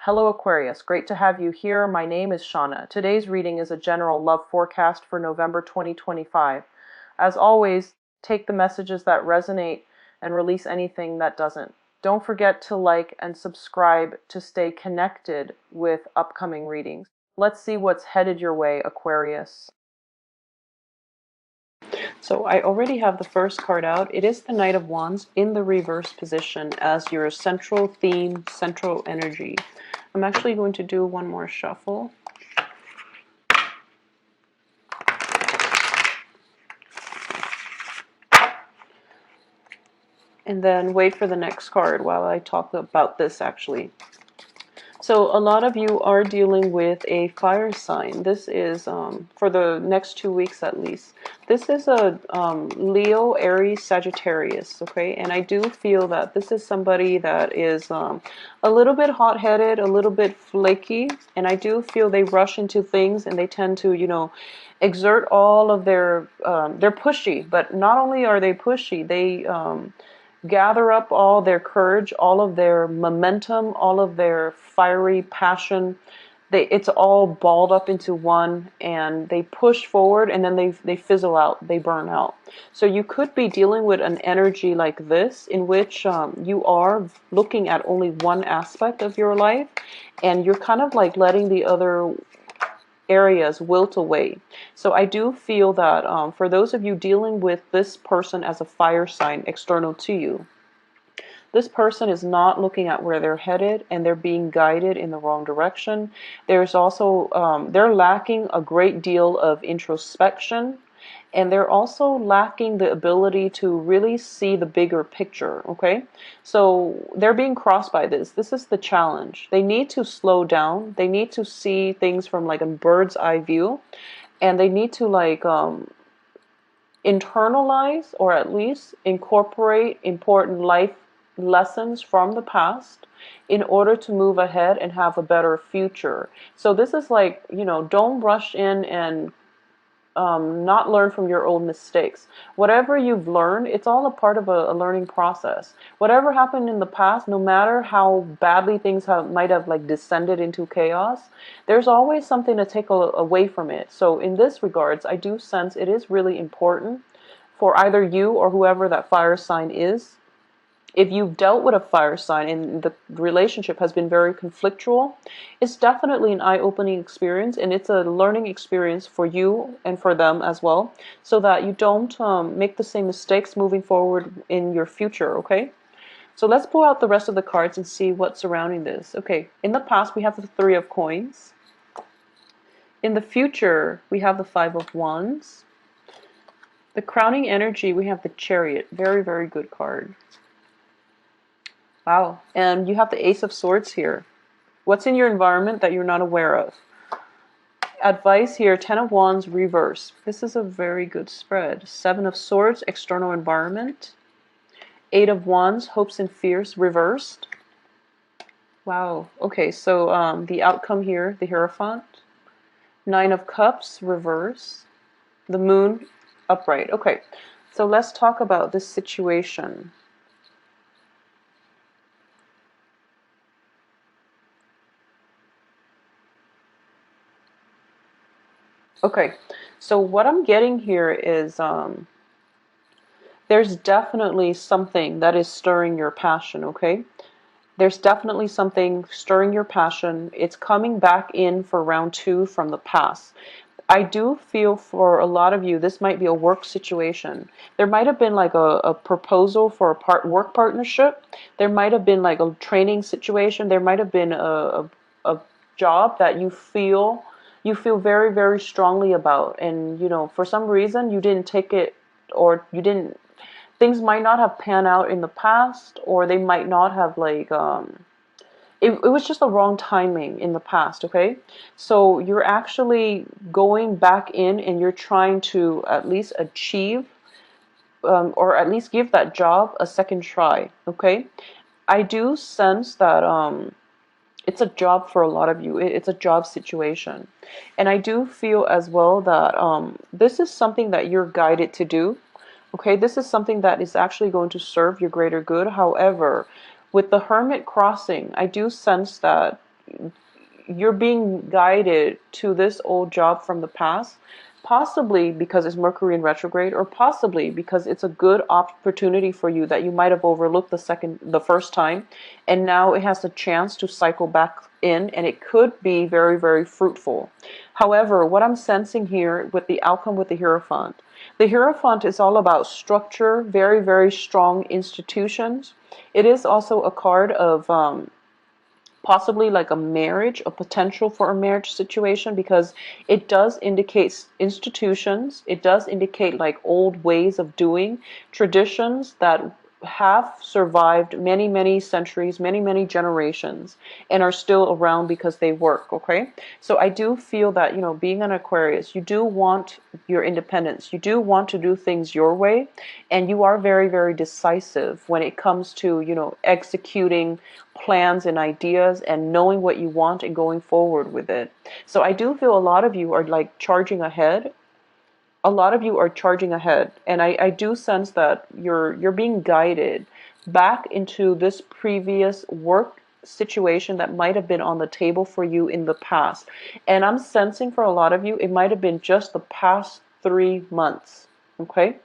Hello Aquarius, great to have you here. My name is Shauna. Today's reading is a general love forecast for November 2025. As always, take the messages that resonate and release anything that doesn't. Don't forget to like and subscribe to stay connected with upcoming readings. Let's see what's headed your way, Aquarius. So I already have the first card out. It is the Knight of Wands in the reverse position as your central theme, central energy. I'm actually going to do one more shuffle. And then wait for the next card while I talk about this actually. So a lot of you are dealing with a fire sign. This is for the next 2 weeks at least. This is a Leo, Aries, Sagittarius, okay? And I do feel that this is somebody that is a little bit hot-headed, a little bit flaky, and I do feel they rush into things and they tend to, you know, exert all of their, they're pushy, but not only are they pushy, they gather up all their courage, all of their momentum, all of their fiery passion. It's all balled up into one, and they push forward, and then they fizzle out, they burn out. So you could be dealing with an energy like this, in which you are looking at only one aspect of your life, and you're kind of like letting the other areas wilt away. So I do feel that for those of you dealing with this person as a fire sign external to you, this person is not looking at where they're headed, and they're being guided in the wrong direction. There's also, they're lacking a great deal of introspection, and they're also lacking the ability to really see the bigger picture, okay? So they're being crossed by this. This is the challenge. They need to slow down. They need to see things from like a bird's eye view, and they need to like internalize or at least incorporate important life lessons from the past in order to move ahead and have a better future. So this is like, you know, don't rush in and not learn from your old mistakes. Whatever you've learned, it's all a part of a learning process. Whatever happened in the past, no matter how badly things might have like descended into chaos, there's always something to take away from it. So in this regards, I do sense it is really important for either you or whoever that fire sign is. If you've dealt with a fire sign and the relationship has been very conflictual, it's definitely an eye-opening experience, and it's a learning experience for you and for them as well, so that you don't make the same mistakes moving forward in your future, okay? So let's pull out the rest of the cards and see what's surrounding this. Okay, in the past we have the Three of Coins. In the future, we have the Five of Wands. The crowning energy, we have the Chariot. Very, very good card. Wow. And you have the Ace of Swords here. What's in your environment that you're not aware of? Advice here, Ten of Wands, reverse. This is a very good spread. Seven of Swords, external environment. Eight of Wands, hopes and fears, reversed. Wow. Okay, so the outcome here, the Hierophant. Nine of Cups, reverse. The Moon, upright. Okay, so let's talk about this situation. Okay, so what I'm getting here is there's definitely something that is stirring your passion, okay? There's definitely something stirring your passion. It's coming back in for round 2 from the past. I do feel for a lot of you, this might be a work situation. There might have been like a proposal for a work partnership. There might have been like a training situation. There might have been a job that you feel very, very strongly about. And, you know, for some reason you didn't take it, or you didn't, things might not have panned out in the past, or they might not have like, it was just the wrong timing in the past, okay? So you're actually going back in and you're trying to at least achieve or at least give that job a second try, okay? I do sense that it's a job for a lot of you. It's a job situation. And I do feel as well that this is something that you're guided to do, okay? This is something that is actually going to serve your greater good. However, with the Hermit crossing, I do sense that you're being guided to this old job from the past, possibly because it's Mercury in retrograde, or possibly because it's a good opportunity for you that you might have overlooked the first time, and now it has a chance to cycle back in, and it could be very, very fruitful. However, what I'm sensing here with the outcome with the Hierophant is all about structure, very, very strong institutions. It is also a card of possibly like a marriage, a potential for a marriage situation, because it does indicate institutions, it does indicate like old ways of doing, traditions that have survived many, many centuries, many, many generations, and are still around because they work. Okay, so I do feel that, you know, being an Aquarius, you do want your independence, you do want to do things your way, and you are very, very decisive when it comes to, you know, executing plans and ideas and knowing what you want and going forward with it. So I do feel a lot of you are like charging ahead. A lot of you are charging ahead, and I do sense that you're being guided back into this previous work situation that might have been on the table for you in the past. And I'm sensing for a lot of you, it might have been just the past 3 months. Okay?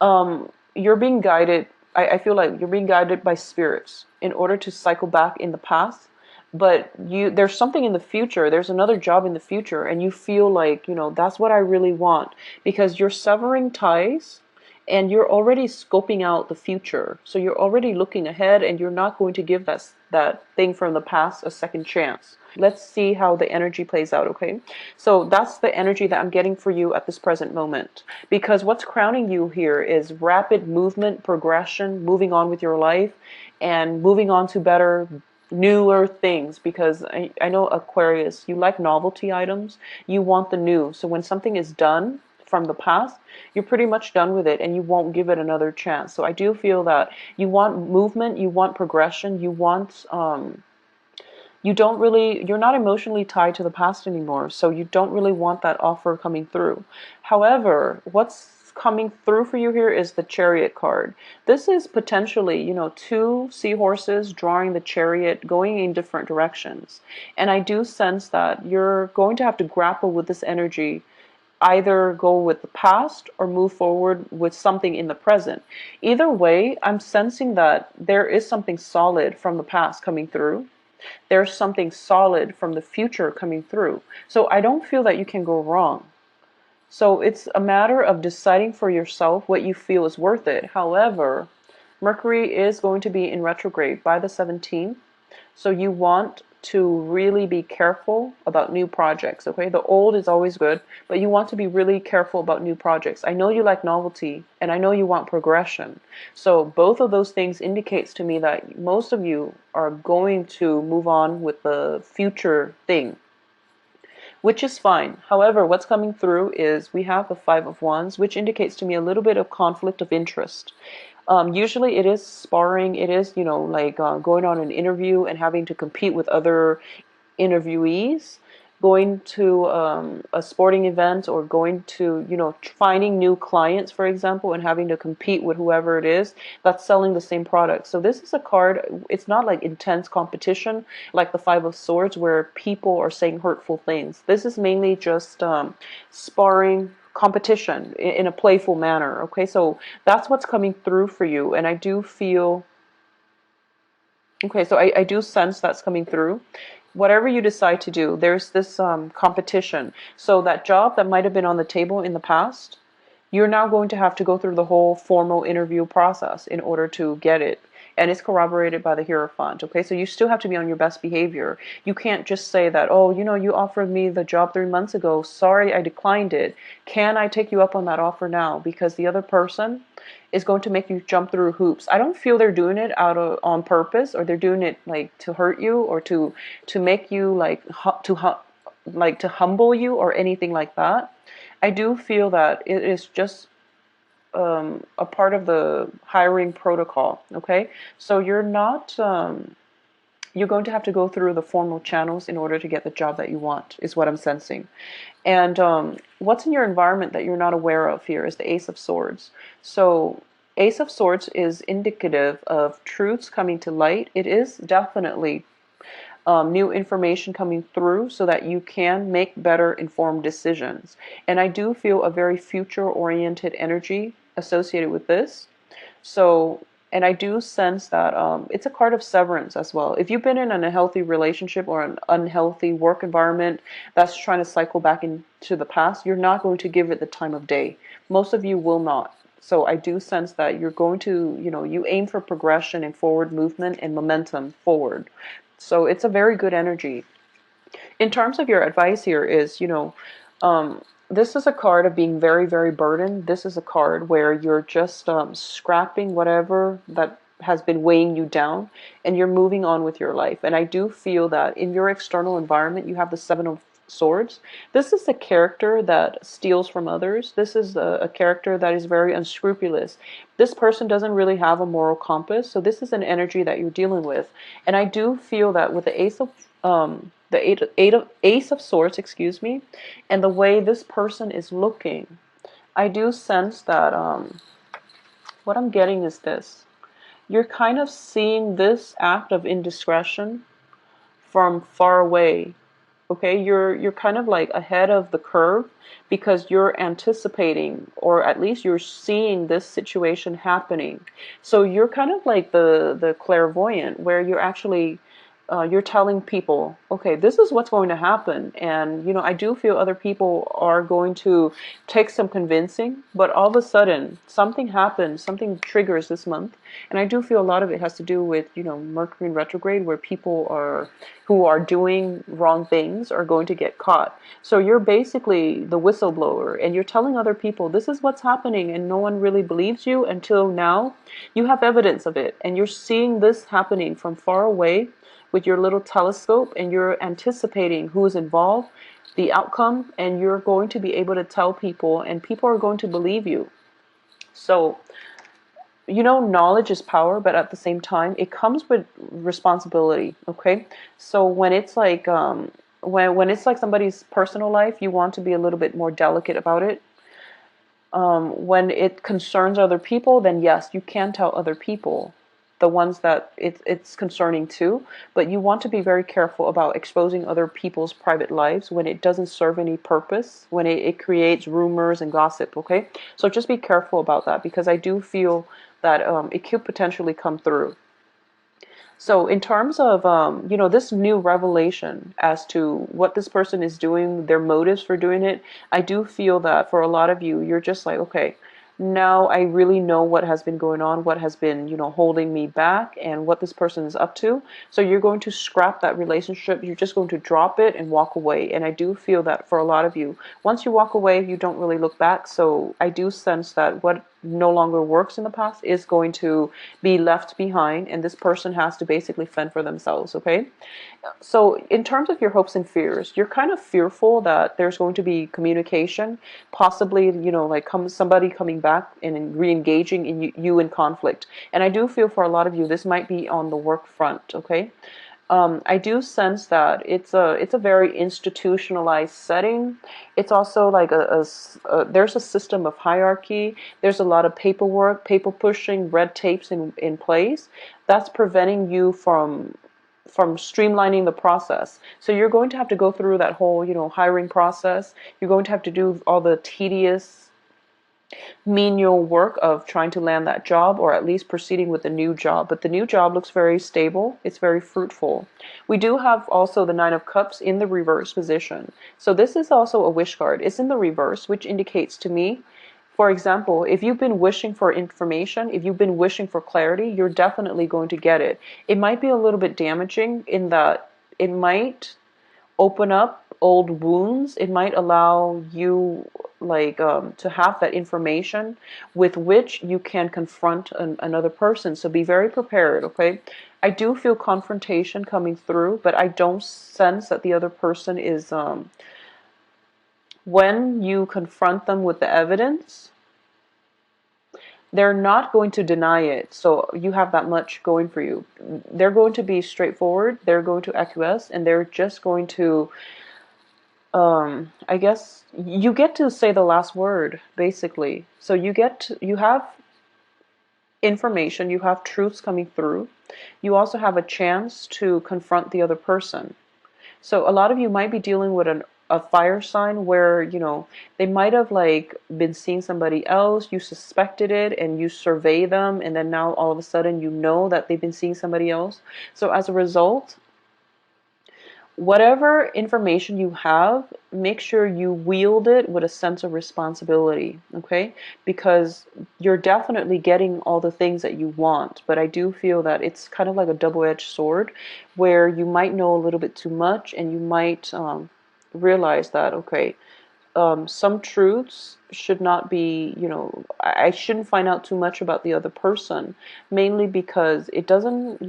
You're being guided. I feel like you're being guided by spirits in order to cycle back in the past. But there's something in the future. There's another job in the future, and you feel like, you know, that's what I really want, because you're severing ties and you're already scoping out the future. So you're already looking ahead, and you're not going to give that thing from the past a second chance. Let's see how the energy plays out, okay? So that's the energy that I'm getting for you at this present moment. Because what's crowning you here is rapid movement, progression, moving on with your life, and moving on to better, newer things. Because I know, Aquarius, you like novelty items. You want the new. So when something is done from the past, you're pretty much done with it, and you won't give it another chance. So I do feel that you want movement, you want progression, you want you're not emotionally tied to the past anymore, so you don't really want that offer coming through. However, what's coming through for you here is the Chariot card. This is potentially, you know, two seahorses drawing the chariot, going in different directions. And I do sense that you're going to have to grapple with this energy, either go with the past or move forward with something in the present. Either way, I'm sensing that there is something solid from the past coming through. There's something solid from the future coming through. So I don't feel that you can go wrong. So it's a matter of deciding for yourself what you feel is worth it. However, Mercury is going to be in retrograde by the 17th. So you want to really be careful about new projects, okay? The old is always good, but you want to be really careful about new projects. I know you like novelty, and I know you want progression. So both of those things indicates to me that most of you are going to move on with the future thing, which is fine. However, what's coming through is we have the Five of Wands, which indicates to me a little bit of conflict of interest. Usually it is sparring, it is, you know, like going on an interview and having to compete with other interviewees, going to a sporting event, or going to, you know, finding new clients, for example, and having to compete with whoever it is that's selling the same product. So this is a card, it's not like intense competition like the Five of Swords where people are saying hurtful things. This is mainly just sparring, competition in a playful manner. Okay, so that's what's coming through for you, and I do feel, okay, so I do sense that's coming through. Whatever you decide to do, there's this competition. So that job that might have been on the table in the past, you're now going to have to go through the whole formal interview process in order to get it. And it's corroborated by the Hierophant, okay? So you still have to be on your best behavior. You can't just say that, oh, you know, you offered me the job 3 months ago. Sorry, I declined it. Can I take you up on that offer now? Because the other person is going to make you jump through hoops. I don't feel they're doing it on purpose, or they're doing it like to hurt you, or to make you like to humble you or anything like that. I do feel that it is just a part of the hiring protocol, okay? So you're not, you're going to have to go through the formal channels in order to get the job that you want, is what I'm sensing. And what's in your environment that you're not aware of here is the Ace of Swords. So Ace of Swords is indicative of truths coming to light. It is definitely new information coming through so that you can make better informed decisions. And I do feel a very future oriented energy associated with this. So, and I do sense that it's a card of severance as well. If you've been in an unhealthy relationship or an unhealthy work environment that's trying to cycle back into the past, you're not going to give it the time of day. Most of you will not. So I do sense that you're going to, you aim for progression and forward movement and momentum forward. So it's a very good energy. In terms of your advice here is, this is a card of being very, very burdened. This is a card where you're just scrapping whatever that has been weighing you down and you're moving on with your life. And I do feel that in your external environment, you have the Seven of Swords. This is a character that steals from others. This is a character that is very unscrupulous. This person doesn't really have a moral compass. So this is an energy that you're dealing with. And I do feel that with the Ace of Swords, excuse me, and the way this person is looking, I do sense that what I'm getting is this. You're kind of seeing this act of indiscretion from far away. Okay, you're kind of like ahead of the curve because you're anticipating, or at least you're seeing this situation happening. So you're kind of like the clairvoyant, where you're actually you're telling people, okay, this is what's going to happen. And, I do feel other people are going to take some convincing, but all of a sudden something happens, something triggers this month. And I do feel a lot of it has to do with, Mercury in retrograde, where people who are doing wrong things are going to get caught. So you're basically the whistleblower and you're telling other people, this is what's happening. And no one really believes you until now. You have evidence of it and you're seeing this happening from far away with your little telescope, and you're anticipating who's involved, the outcome, and you're going to be able to tell people, and people are going to believe you. So, knowledge is power, but at the same time, it comes with responsibility. Okay, so when it's like when it's like somebody's personal life, you want to be a little bit more delicate about it. When it concerns other people, then yes, you can tell other people, the ones that it's concerning too, but you want to be very careful about exposing other people's private lives when it doesn't serve any purpose, when it creates rumors and gossip, okay? So just be careful about that, because I do feel that it could potentially come through. So in terms of, this new revelation as to what this person is doing, their motives for doing it, I do feel that for a lot of you, you're just like, okay, now I really know what has been going on, what has been, holding me back, and what this person is up to. So you're going to scrap that relationship. You're just going to drop it and walk away. And I do feel that for a lot of you, once you walk away, you don't really look back. So I do sense that what no longer works in the past is going to be left behind, and this person has to basically fend for themselves, okay? So in terms of your hopes and fears, you're kind of fearful that there's going to be communication, possibly, like somebody coming back and re-engaging in you in conflict. And I do feel for a lot of you, this might be on the work front, okay? I do sense that it's a very institutionalized setting. It's also like there's a system of hierarchy. There's a lot of paperwork, paper pushing, red tapes in place that's preventing you from streamlining the process. So you're going to have to go through that whole, hiring process. You're going to have to do all the tedious menial work of trying to land that job, or at least proceeding with the new job. But the new job looks very stable. It's very fruitful. We do have also the Nine of Cups in the reverse position. So this is also a wish card. It's in the reverse, which indicates to me, for example, if you've been wishing for information, if you've been wishing for clarity, you're definitely going to get it. It might be a little bit damaging in that it might open up old wounds. It might allow you to have that information with which you can confront another person. So be very prepared, okay? I do feel confrontation coming through, but I don't sense that the other person is, when you confront them with the evidence, they're not going to deny it. So you have that much going for you. They're going to be straightforward. They're going to acquiesce, and they're just going to, I guess you get to say the last word, basically. So you have information, you have truths coming through. You also have a chance to confront the other person. So a lot of you might be dealing with a fire sign where, they might have like been seeing somebody else, you suspected it and you survey them, and then now all of a sudden you know that they've been seeing somebody else. So as a result, whatever information you have, make sure you wield it with a sense of responsibility, okay? Because you're definitely getting all the things that you want, but I do feel that it's kind of like a double-edged sword where you might know a little bit too much, and you might realize that, okay, some truths should not be, I shouldn't find out too much about the other person, mainly because it doesn't,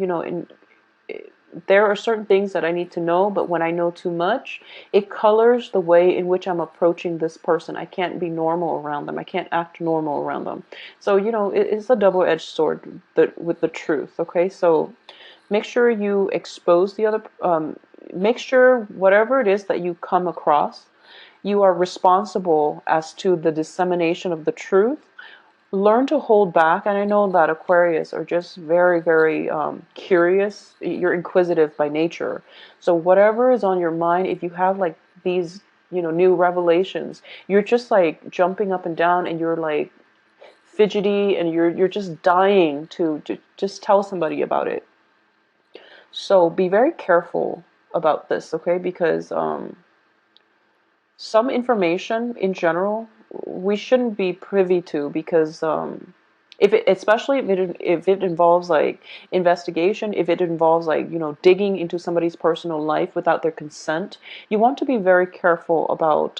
there are certain things that I need to know, but when I know too much, it colors the way in which I'm approaching this person. I can't be normal around them. I can't act normal around them. So, it's a double-edged sword with the truth, okay? So make sure you expose the other, make sure whatever it is that you come across, you are responsible as to the dissemination of the truth. Learn to hold back. And I know that Aquarius are just very, very curious. You're inquisitive by nature. So whatever is on your mind, if you have like these, new revelations, you're just like jumping up and down, and you're like fidgety, and you're just dying to just tell somebody about it. So be very careful about this, okay? Because some information in general we shouldn't be privy to, because especially if it involves like investigation, if it involves like digging into somebody's personal life without their consent, you want to be very careful about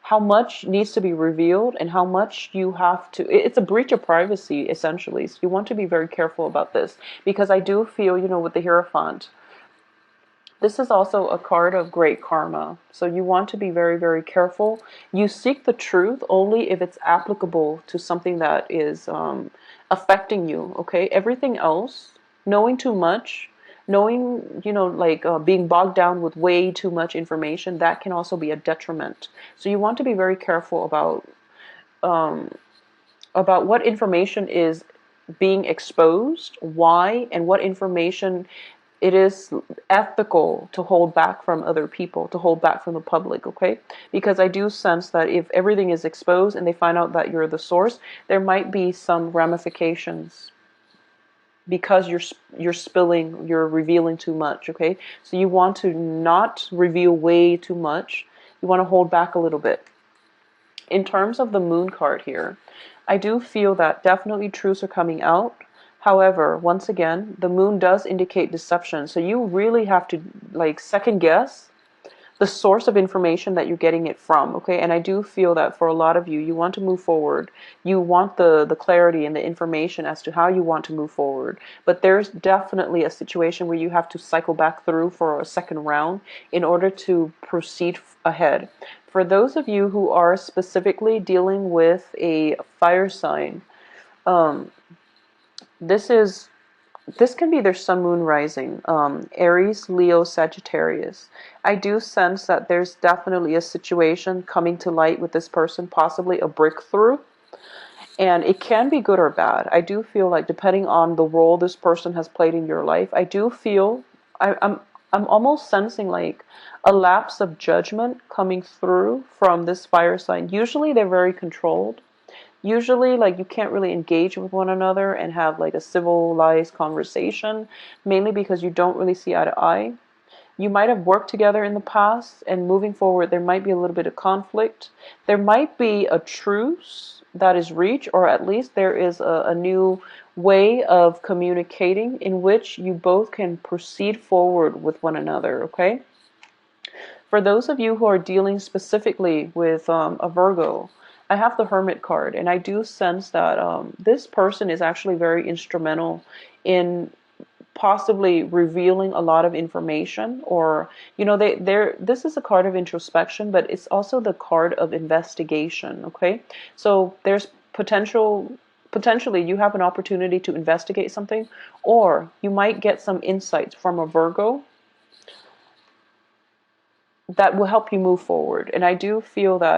how much needs to be revealed and how much you have to. It's a breach of privacy essentially. So you want to be very careful about this, because I do feel with the Hierophant, this is also a card of great karma. So you want to be very, very careful. You seek the truth only if it's applicable to something that is affecting you, okay? Everything else, knowing too much, knowing, like being bogged down with way too much information, that can also be a detriment. So you want to be very careful about what information is being exposed, why, and what information it is ethical to hold back from other people, to hold back from the public, okay? Because I do sense that if everything is exposed and they find out that you're the source, there might be some ramifications because you're revealing too much, okay? So you want to not reveal way too much. You want to hold back a little bit. In terms of the moon card here, I do feel that definitely truths are coming out. However, once again, the moon does indicate deception. So you really have to like second guess the source of information that you're getting it from, okay? And I do feel that for a lot of you, you want to move forward. You want the clarity and the information as to how you want to move forward. But there's definitely a situation where you have to cycle back through for a second round in order to proceed ahead. For those of you who are specifically dealing with a fire sign, this can be their sun, moon, rising, Aries, Leo, Sagittarius. I do sense that there's definitely a situation coming to light with this person, possibly a breakthrough. And it can be good or bad. I do feel like depending on the role this person has played in your life, I do feel, I'm almost sensing like a lapse of judgment coming through from this fire sign. Usually they're very controlled. Usually, like, you can't really engage with one another and have like a civilized conversation, mainly because you don't really see eye to eye. You might have worked together in the past, and moving forward, there might be a little bit of conflict. There might be a truce that is reached, or at least there is a new way of communicating in which you both can proceed forward with one another, okay? For those of you who are dealing specifically with a Virgo, I have the Hermit card, and I do sense that this person is actually very instrumental in possibly revealing a lot of information, or this is a card of introspection, but it's also the card of investigation, okay? So there's potentially you have an opportunity to investigate something, or you might get some insights from a Virgo that will help you move forward. And I do feel that